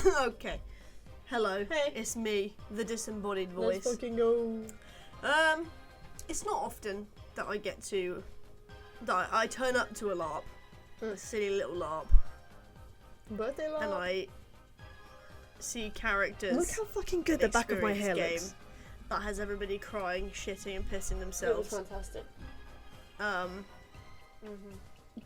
Okay. Hello. Hey. It's me, the disembodied voice. Let's fucking go. It's not often that I get to... that I turn up to a LARP. A silly little LARP. Birthday LARP. And I see characters... Look how fucking good the back of my hair game looks. that has everybody crying, shitting and pissing It themselves. was fantastic.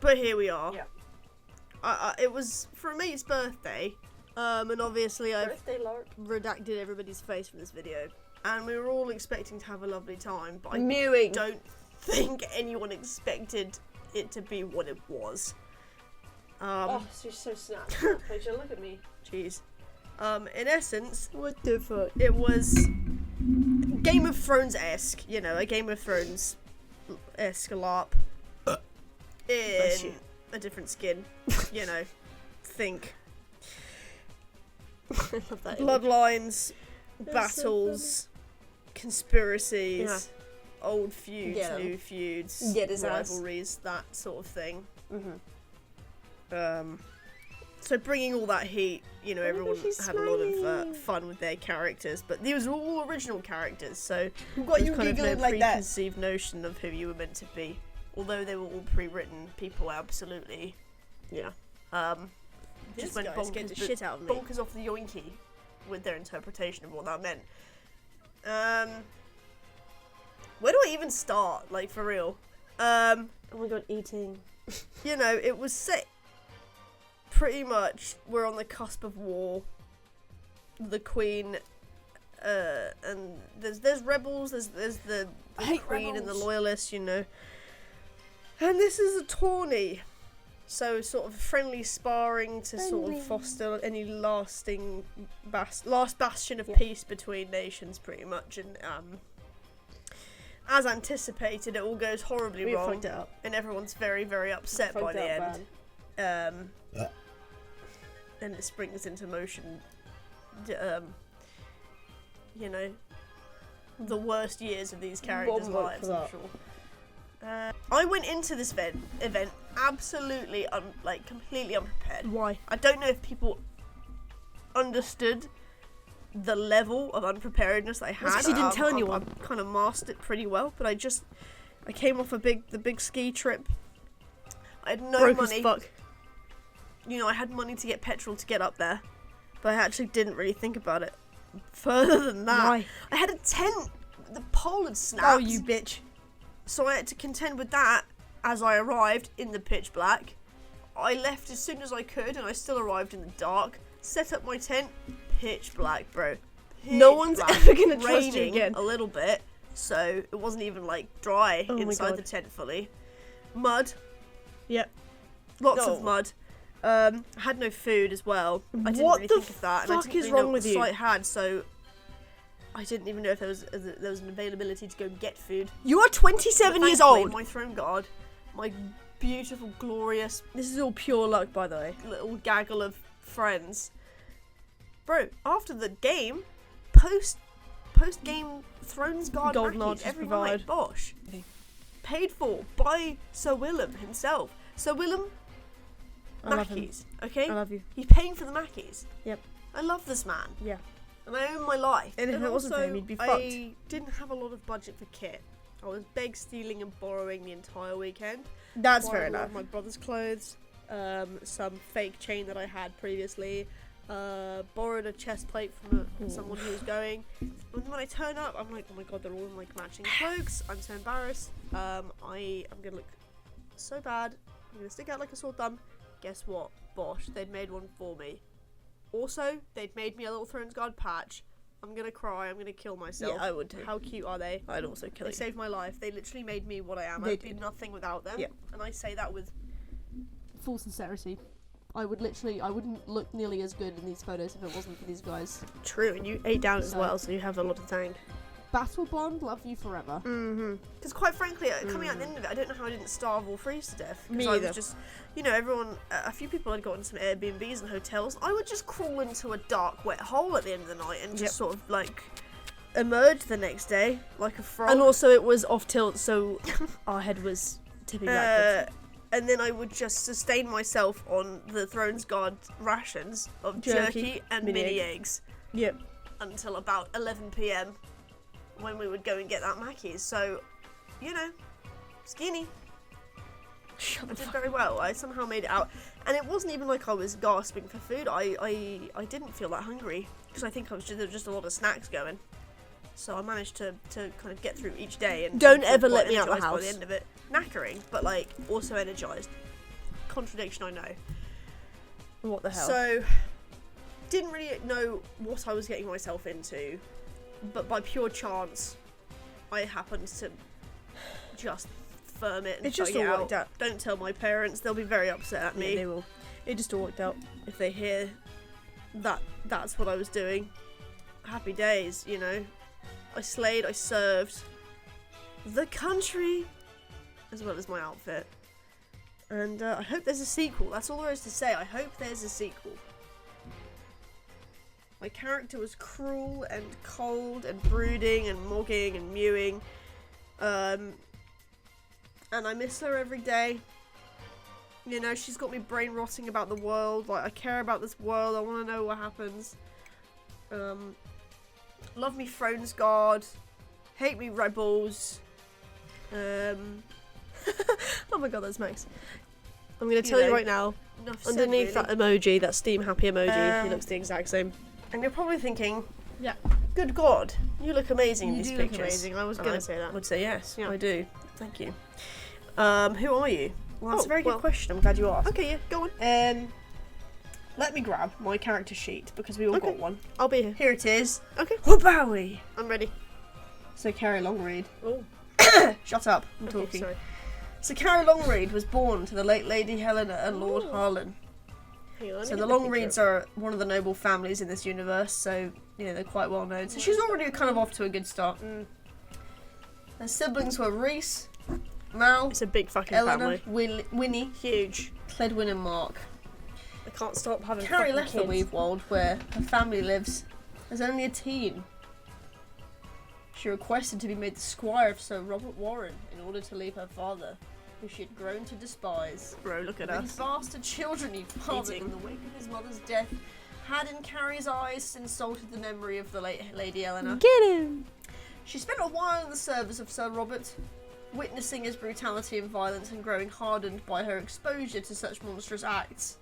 But here we are. Yeah. It was for a mate's birthday, and obviously I've Birthday LARP. redacted everybody's face from this video, and we were all expecting to have a lovely time, but I Mewing. don't think anyone expected it to be what it was. Oh, she's so snapped. Rachel, look at me. Jeez. In essence, What the fuck? it was Game of Thrones-esque, you know, a Game of Thrones-esque LARP in a different skin, you know. Think I love that. bloodlines, That's so battles, conspiracies, Yeah. old feuds, Get 'em. new feuds, Get his ass. rivalries, that sort of thing. Mm-hmm. So bringing all that heat, you know, Oh my everyone God, she's had a lot of smiling. fun with their characters, but these were all original characters, so Who got there you was kind of no giggling like that? preconceived notion of who you were meant to be. Although they were all pre-written, people absolutely Yeah. just went guy scared the bonkers, shit out of me. bonkers off the yoinky with their interpretation of what that meant. Where do I even start? Like, for real. Oh my god, eating. You know, it was set pretty much, we're on the cusp of war. The Queen, and there's rebels, there's the hate Queen and the rebels. loyalists, you know. And this is a tourney. So sort of friendly sparring to sort Friendly. of foster any lasting last bastion of Yeah. peace between nations, pretty much. And as anticipated, it all goes horribly We wrong, fucked it up. and everyone's very, very upset by Fucked the it up end. And it springs into motion. You know, the worst years of these characters' One vote lives, for I'm that. sure. I went into this event absolutely, completely unprepared. Why? I don't know if people understood the level of unpreparedness I had. That's 'cause you didn't tell I anyone. kind of masked it pretty well, but I came off the big ski trip. I had no Broke money. as fuck. You know, I had money to get petrol to get up there, but I actually didn't really think about it. Further than that, Why? I had a tent. The pole had snapped. Oh, you bitch. So I had to contend with that as I arrived in the pitch black. I left as soon as I could, and I still arrived in the dark. Set up my tent, pitch black, bro. No Pitch one's black. ever gonna trust you Raining again. a little bit, so it wasn't even like dry Oh my inside God. the tent fully. Mud, Yep. lots No. of mud. I had no food as well. I didn't What really the think of that, and I fuck didn't is really wrong know what with the you? site had, so I didn't even know if there was an availability to go get food. You are 27 But years thankfully, old. My throne guard, my beautiful, glorious This is all pure luck, by the way. little gaggle of friends. Bro, after the game, post game Thrones Guard Golden Mackies Arches every provide. night, bosh. Okay. Paid for by Sir Willem himself. Sir Willem I love him. Mackies, okay? I love you. He's paying for the Mackies. Yep. I love this man. Yeah. And I own my life. And if it wasn't for also, him, you'd be I fucked. didn't have a lot of budget for kit. I was beg, stealing and borrowing the entire weekend. That's Borrowed fair a lot enough. of my brother's clothes, some fake chain that I had previously, borrowed a chest plate from someone who was going. And when I turn up, I'm like, oh my god, they're all in like matching cloaks. I'm so embarrassed. I'm gonna look so bad. I'm gonna stick out like a sore thumb. Guess what? Bosh, they'd made one for me. Also, they'd made me a little Thrones Guard patch. I'm gonna cry. I'm gonna kill myself. Yeah, I would too. How cute are they? I'd also kill They you. saved my life. They literally made me what I am. They I'd be did. nothing without them. Yeah. And I say that with full sincerity. I wouldn't look nearly as good in these photos if it wasn't for these guys. True, and you ate down as So- well, so you have a lot to thank. Battle Bond, love you forever. Mm-hmm. Because quite frankly, coming out the end of it, I don't know how I didn't starve or freeze to death. 'Cause Me I either. was just, you know, a few people had gotten some Airbnbs and hotels. I would just crawl into a dark, wet hole at the end of the night and just Yep. sort of like emerge the next day like a frog. And also, it was off tilt, so our head was tipping backwards. and then I would just sustain myself on the Thrones Guard rations of jerky and mini eggs. Yep. Until about 11 p.m. when we would go and get that Mackey's. So, you know, skinny. I did very well. I somehow made it out. And it wasn't even like I was gasping for food. I didn't feel that hungry because I think there was just a lot of snacks going. So I managed to kind of get through each day. And don't feel ever quite let me out the energised house. by the end of it. Knackering, but like also energized. Contradiction, I know. What the hell? So, didn't really know what I was getting myself into, but by pure chance, I happened to just firm it and it just chug all it worked out. Don't tell my parents; they'll be very upset at me Yeah, they will. It just all worked out. if they hear that's what I was doing. Happy days, you know. I slayed, I served the country as well as my outfit. And I hope there's a sequel. That's all there is to say. I hope there's a sequel. My character was cruel and cold and brooding and mogging and mewing. And I miss her every day. You know, she's got me brain rotting about the world. Like, I care about this world. I want to know what happens. Love me Thrones Guard. Hate me Rebels. Oh my god, that's Max. I'm going to You tell you know, right now, enough said, underneath really. that emoji, that Steam Happy emoji, he Um, looks the exact same. And you're probably thinking, Yeah. good God, you look amazing in You these do look pictures. amazing. I was And going to say that. would say yes. Yeah. I do. Thank you. Who are you? Well, that's Oh, a very well- good question. I'm glad you asked. Okay, yeah, go on. Let me grab my character sheet because we all Okay. got one. I'll be here. Here it is. Okay. Whoop-owie! I'm ready. So Carrie Longread. Oh, Shut up. I'm okay, talking. sorry. So Carrie Longread was born to the late Lady Helena and Lord Ooh. Harlan. Hang on, So the Longreads are one of the noble families in this universe, so, you know, they're quite well known. So she's already kind of off to a good start. Her siblings were Reese, Mal, It's a big fucking Eleanor, family. Winnie, Huge. Cledwyn and Mark. I can't stop having Carrie fucking left the kids. Weavewold, where her family lives, as only a teen. She requested to be made the squire of Sir Robert Warren in order to leave her father, who she had grown to despise. Bro, look at The us. bastard children he fathered Eating. in the wake of his mother's death had in Carrie's eyes insulted the memory of the late Lady Eleanor. Get him! She spent a while in the service of Sir Robert, witnessing his brutality and violence and growing hardened by her exposure to such monstrous acts.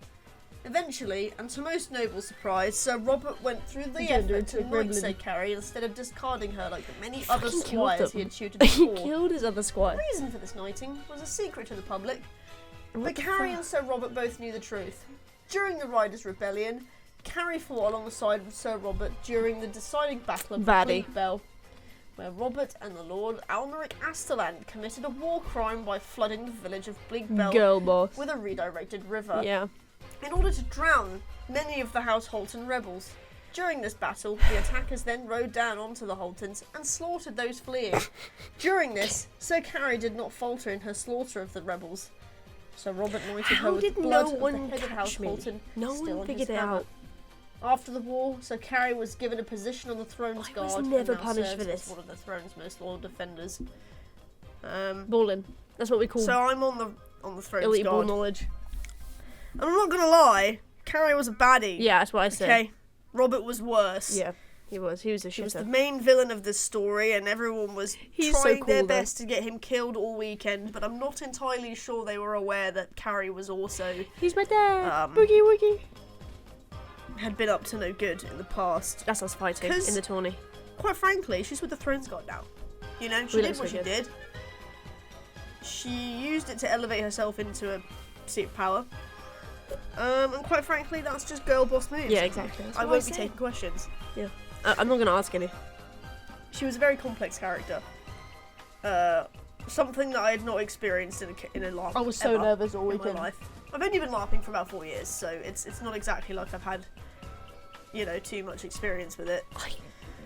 Eventually, and to most noble surprise, Sir Robert went through the Gender effort to into a knight gremlin. said Carrie instead of discarding her like the many He other fucking killed squires he them. had tutored He before. killed his other squire. The reason for this knighting was a secret to the public, What but the Carrie fuck? and Sir Robert both knew the truth. During the Riders' Rebellion, Carrie fought alongside Sir Robert during the deciding battle of Vaddie. Bleakbell, where Robert and the Lord Almeric Asterland committed a war crime by flooding the village of Bleakbell Girl boss. with a redirected river, Yeah. in order to drown many of the House Holton rebels. During this battle, the attackers then rode down onto the Holtons and slaughtered those fleeing. During this, Sir Carrie did not falter in her slaughter of the rebels. Sir Robert knighted her How with did the blood no of one the head of House catch me? Holton No still one on his figured it hammer. out. After the war, Sir Carrie was given a position on the Throne's I Guard. was and never now punished serves for as this. one of the Throne's most loyal defenders. Balling. That's what we call So I'm on the Throne's elite ball Guard. knowledge. And I'm not gonna lie, Carrie was a baddie. Yeah, that's what I said. Okay. Robert was worse. Yeah, he was. He was a He was the shitter. main villain of this story, and everyone was He's so trying cool, their though. best to get him killed all weekend. But I'm not entirely sure they were aware that Carrie was also He's my dad. Um, Boogie woogie. had been up to no good in the past. That's us fighting 'Cause- in the tourney. Quite frankly, she's with the Thrones Guard now. You know, she We did look what so she good. did. She used it to elevate herself into a seat of power. And quite frankly, that's just girl boss moves. Yeah, exactly. That's I what won't be said. taking questions. I'm not gonna ask any. She was a very complex character. Something that I had not experienced in a LARP. I was so ever nervous all in my weekend. life. I've only been LARPing for about 4 years, so it's not exactly like I've had, you know, too much experience with it.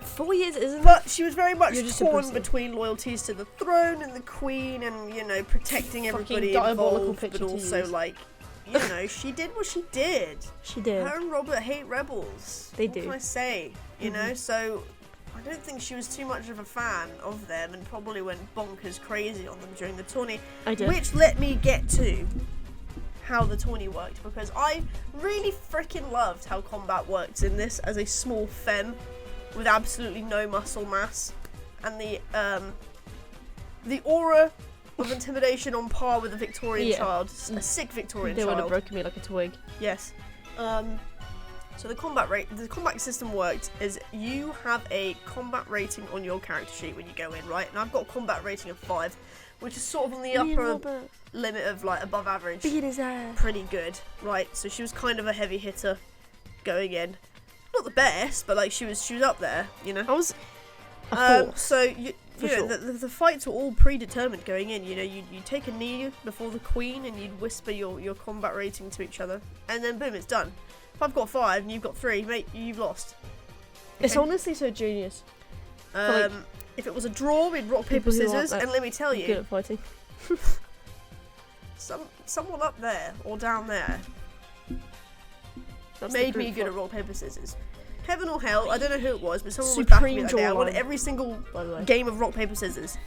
4 years isn't. But she was very much You're just torn impressive. between loyalties to the throne and the queen, and you know, protecting Fucking everybody diabolical involved, picture but to also use. like, you know, she did what she did. She did. Her and Robert hate rebels. They what do. can I say? You Mhm. know, so I don't think she was too much of a fan of them and probably went bonkers crazy on them during the tourney. I did. Which let me get to how the tourney worked, because I really freaking loved how combat works in this as a small femme with absolutely no muscle mass, and the aura of intimidation on par with a Victorian child, a sick Victorian They child. would have broken me like a twig. Yes. So the combat system worked is you have a combat rating on your character sheet when you go in, right? And I've got a combat rating of 5, which is sort of on the upper limit of like above average. Beat his ass. Pretty good, right? So she was kind of a heavy hitter going in. Not the best, but like she was up there, you know. I was. So you know, the fights were all predetermined going in. You know, you take a knee before the queen and you'd whisper your combat rating to each other, and then boom, it's done. If I've got 5 and you've got 3, mate, you've lost. It's honestly so genius. If it was a draw, we'd rock paper scissors, and let me tell Good you, at fighting. someone up there or down there That's made the me group good at fight. rock paper scissors. Heaven or hell, I don't know who it was, but someone Supreme was backing me that day. I won jawline. every single By the way. game of rock paper scissors.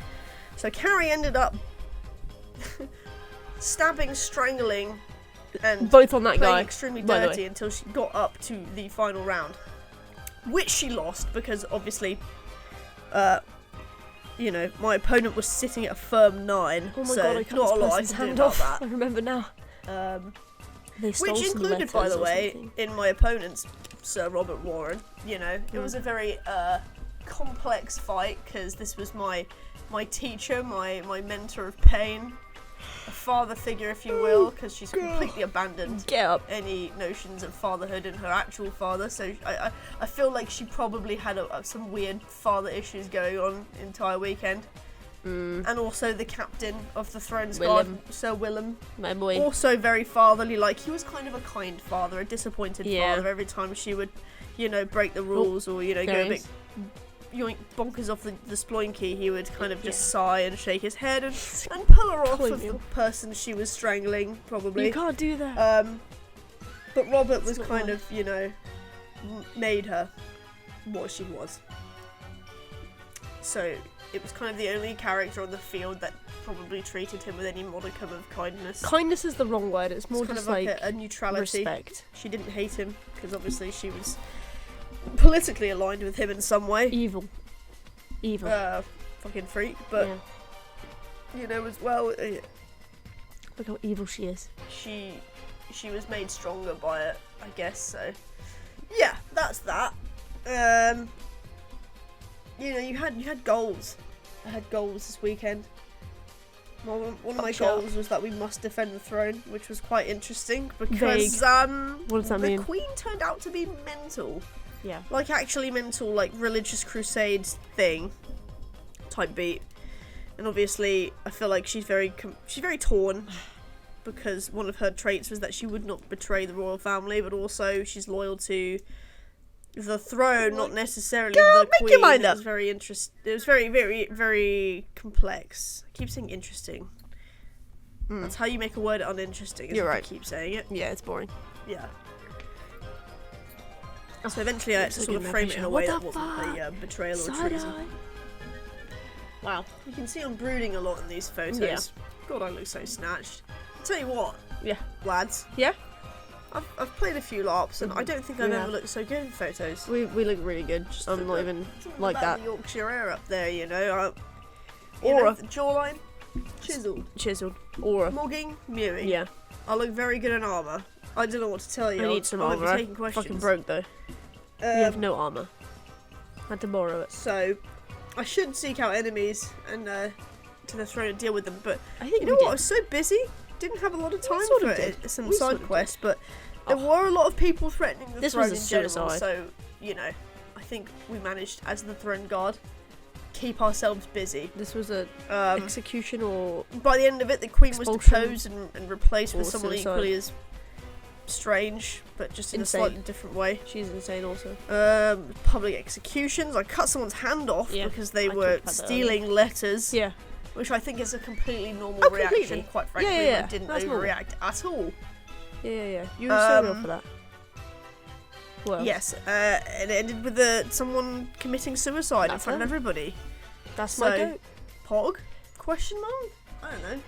So Carrie ended up stabbing, strangling, and Both on that playing guy. extremely by the dirty way. until she got up to the final round, which she lost because obviously, you know, my opponent was sitting at a firm 9. Oh my so god, I cut not a this lot I person's can do hand about off. I that. remember now. They stole Which some included, by letters the or way, something. in my opponent's Sir Robert Warren. You know, it was a very complex fight because this was my teacher, my mentor of pain, a father figure, if you will, because she's completely abandoned Get up. any notions of fatherhood in her actual father. So I feel like she probably had some weird father issues going on the entire weekend. And also the captain of the Thrones Guard, Sir Willem, My boy. also very fatherly. Like, he was kind of a kind father, a disappointed Yeah. father every time she would, you know, break the rules or, you know, go a bit yoink bonkers off the sploinky. He would kind of just sigh and shake his head and pull her off of the person she was strangling, probably. You can't do that. But Robert was not kind right. of, you know, made her what she was. So it was kind of the only character on the field that probably treated him with any modicum of kindness. Kindness is the wrong word. It's more It's kind just of like like a neutrality. respect. She didn't hate him because obviously she was politically aligned with him in some way. Evil. Fucking freak, but yeah. you know, as well, Look how evil she is. she was made stronger by it, I guess. So yeah, that's that. You know, you had goals. I had goals this weekend. One of my goals was that we must defend the throne, which was quite interesting because What does that the mean? queen turned out to be mental. Yeah. Like actually mental, like religious crusades thing type beat. And obviously I feel like she's very torn because one of her traits was that she would not betray the royal family, but also she's loyal to the throne, not necessarily the queen. your mind It up. was very It was very, very, very complex. I keep saying interesting. That's how you make a word uninteresting. Is You're if right. You keep saying it. Yeah, it's boring. Yeah. So eventually I had to sort of frame it in a way that wasn't a betrayal or treason. Wow. You can see I'm brooding a lot in these photos. Yeah. God, I look so snatched. Tell you what, Yeah. lads. Yeah? I've played a few LARPs and I don't think I've Yeah. ever looked so good in photos. We look really good. I'm not even like that. The Yorkshire air up there, you know. Aura. The jawline, chiseled. Chiseled. Aura. Mogging, mewing. Yeah. I look very good in armour. I don't know what to tell you. I need some I won't be armour. taking questions. Fucking broke though. You have no armour. Had to borrow it. So, I should seek out enemies and to the throne and deal with them, but I think you know what? I was so busy, didn't have a lot of time sort for of it. did. Some We sort side of quests, but there were a lot of people threatening the This throne was in a general. suicide. So, you know, I think we managed, as the throne guard, keep ourselves busy. This was a execution or By the end of it, the queen was Expulsion. deposed and replaced with Or someone suicide. equally as strange, but just in Insane. a slightly different way. she's insane also. Public executions. I cut someone's hand off Yeah, because they I were talked about that stealing letters. Yeah. Which I think is a completely normal Oh, reaction, completely. quite frankly. Yeah, yeah, I didn't that's normal. overreact at all. Yeah. You were so real for that. What else? Yes, and it ended with someone committing suicide in That's front of her. everybody. That's So- my goat. Pog? Question mark? I don't know.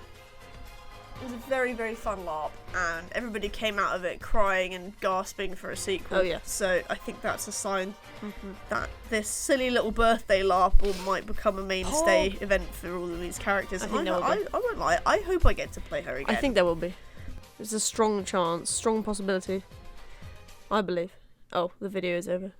It was a very, very fun LARP, and everybody came out of it crying and gasping for a sequel. Oh, yeah. So I think that's a sign Mhm. that this silly little birthday LARP might become a mainstay event for all of these characters. I And think there will I be. won't lie, I hope I get to play her again. I think there will be. There's a strong chance, strong possibility. I believe. Oh, the video is over.